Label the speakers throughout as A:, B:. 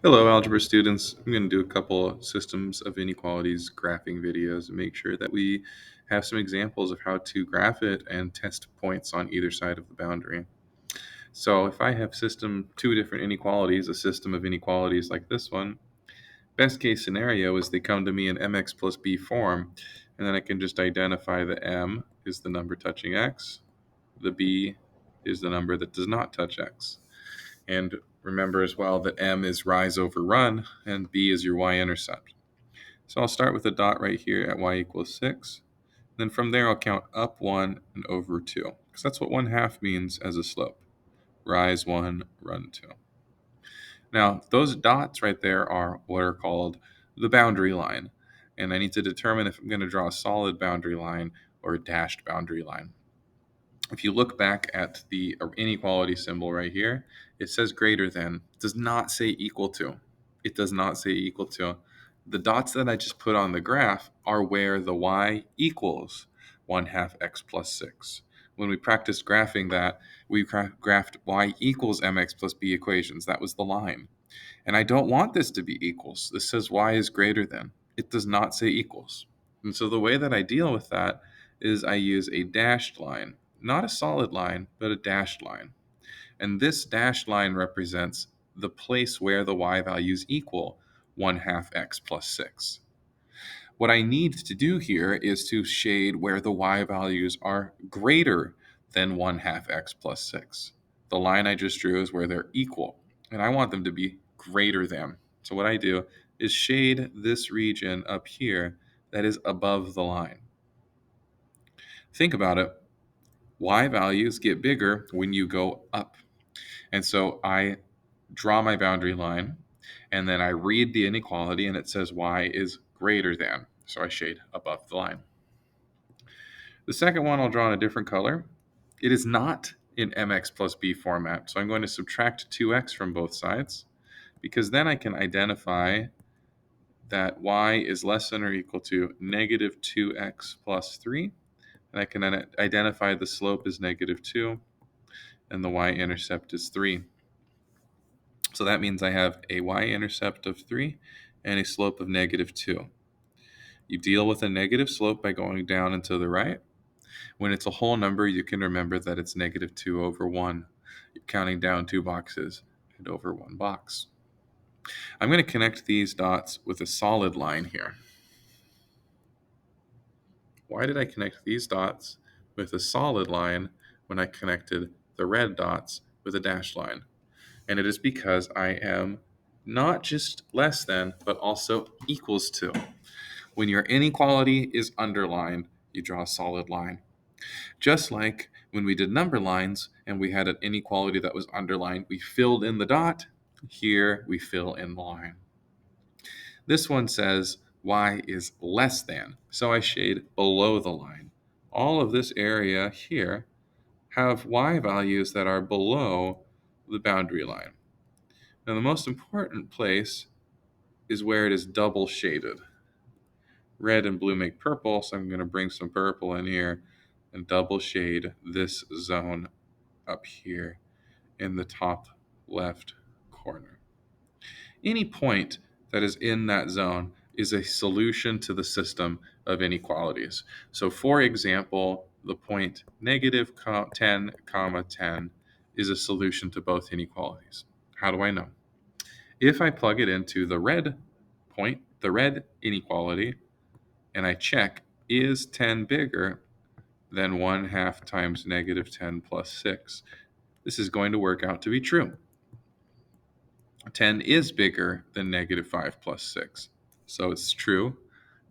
A: Hello, algebra students. I'm going to do a couple systems of inequalities graphing videos and make sure that we have some examples of how to graph it and test points on either side of the boundary. So if I have two different inequalities, a system of inequalities like this one, best case scenario is they come to me in mx plus b form, and then I can just identify the m is the number touching x, the b is the number that does not touch x. And remember as well that m is rise over run and b is your y-intercept. So I'll start with a dot right here at y equals 6. Then from there I'll count up 1 and over 2, because that's what 1/2 means as a slope. Rise 1, run 2. Now, those dots right there are what are called the boundary line. And I need to determine if I'm going to draw a solid boundary line or a dashed boundary line. If you look back at the inequality symbol right here, it says greater than. It does not say equal to. It does not say equal to. The dots that I just put on the graph are where the y equals 1/2 x plus 6. When we practiced graphing that, we graphed y equals mx plus b equations. That was the line. And I don't want this to be equals. This says y is greater than. It does not say equals. And so the way that I deal with that is I use a dashed line, not a solid line, but a dashed line. And this dashed line represents the place where the y values equal 1/2 x plus 6. What I need to do here is to shade where the y values are greater than 1/2 x plus 6. The line I just drew is where they're equal, and I want them to be greater than. So what I do is shade this region up here that is above the line. Think about it. Y values get bigger when you go up. And so I draw my boundary line, and then I read the inequality, and it says y is greater than. So I shade above the line. The second one I'll draw in a different color. It is not in mx plus b format, so I'm going to subtract 2x from both sides, because then I can identify that y is less than or equal to negative 2x plus 3, and I can identify the slope is negative 2, and the y-intercept is 3. So that means I have a y-intercept of 3 and a slope of negative 2. You deal with a negative slope by going down and to the right. When it's a whole number, you can remember that it's negative 2 over 1. You're counting down 2 boxes and over 1 box. I'm going to connect these dots with a solid line here. Why did I connect these dots with a solid line when I connected the red dots with a dashed line? And it is because I am not just less than, but also equals to. When your inequality is underlined, you draw a solid line. Just like when we did number lines and we had an inequality that was underlined, we filled in the dot. Here we fill in the line. This one says y is less than, so I shade below the line. All of this area here have y values that are below the boundary line. Now the most important place is where it is double shaded. Red and blue make purple, so I'm going to bring some purple in here and double shade this zone up here in the top left corner. Any point that is in that zone is a solution to the system of inequalities. So for example, the point negative 10, comma 10 is a solution to both inequalities. How do I know? If I plug it into the red point, the red inequality, and I check, is 10 bigger than 1/2 times negative 10 plus 6? This is going to work out to be true. 10 is bigger than negative 5 plus 6. So it's true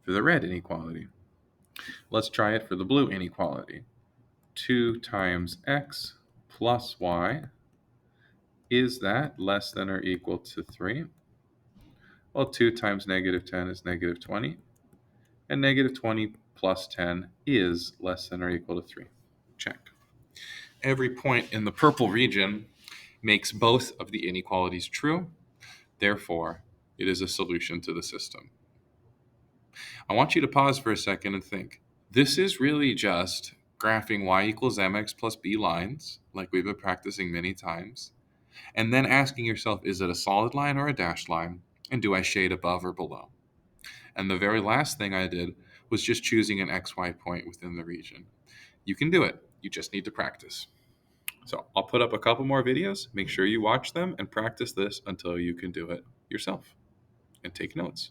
A: for the red inequality. Let's try it for the blue inequality. 2 times x plus y, is that less than or equal to 3? Well, 2 times negative 10 is negative 20, and negative 20 plus 10 is less than or equal to 3. Check. Every point in the purple region makes both of the inequalities true. Therefore, it is a solution to the system. I want you to pause for a second and think. This is really just graphing y equals mx plus b lines, like we've been practicing many times. And then asking yourself, is it a solid line or a dashed line? And do I shade above or below? And the very last thing I did was just choosing an XY point within the region. You can do it. You just need to practice. So I'll put up a couple more videos. Make sure you watch them and practice this until you can do it yourself and take notes.